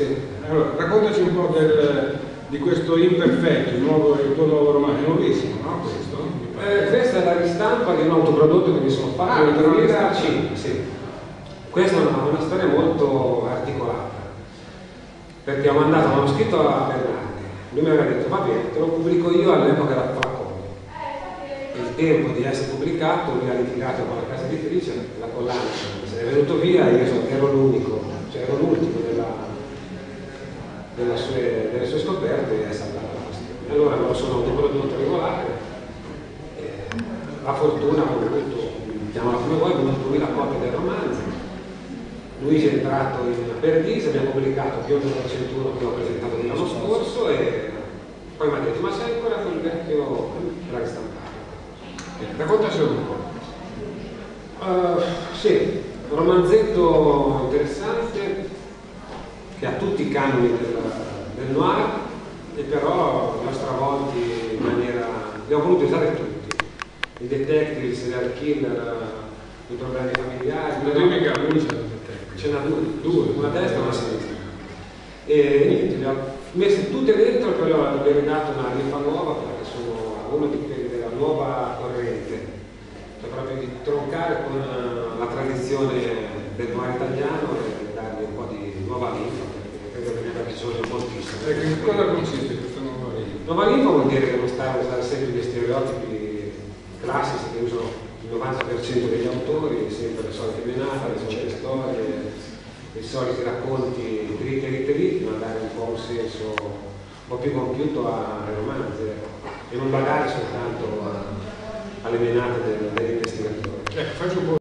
Sì. Allora, raccontaci un po' di questo Imperfetto, il tuo nuovo romanzo, è nuovissimo, no? Questa è la ristampa di un autoprodotto che mi sono fatto nel 2005, sì. Questa è una storia molto articolata, perché ho mandato un manoscritto a Bernardi, lui mi aveva detto va bene, te lo pubblico io, all'epoca era Flaconi. Il tempo di essere pubblicato, lui ha litigato con la casa editrice, la collana se è venuto via, io ero l'unico, cioè ero l'ultimo delle sue scoperte e è saltata la questione. Allora me lo sono autoprodotto regolare. La fortuna ho avuto, chiamala come vuoi, con 2000 copie del romanzo. Luigi è entrato in Perdise, abbiamo pubblicato Biondo del 101 che ho presentato l'anno scorso e poi mi ha detto ma sei ancora quel vecchio da ristampare. Raccontaci un po'. Sì, un romanzetto interessante che ha tutti i canoni del noir e però li ho stravolti in maniera, li ho voluti usare tutti. I detective, il serial killer, i problemi familiari. Ce n'ha due, una a destra e una a sinistra. E niente, le ho messe tutte dentro e poi gli ho ridato una linfa nuova perché sono uno di quelli della nuova corrente, cioè proprio di troncare con la tradizione del noir italiano e dargli un po' di nuova linfa perché credo che ne abbia bisogno moltissimo. In cosa consiste questa nuova linfa? Nuova linfa vuol dire che non stare a usare sempre gli stereotipi classici che usano il 90% degli autori, sempre le solite menate, le solite storie, i soliti racconti dritti, ma dare un po' un senso un po' più compiuto ai romanzi e non badare soltanto alle menate dell'investigatore. Faccio un po'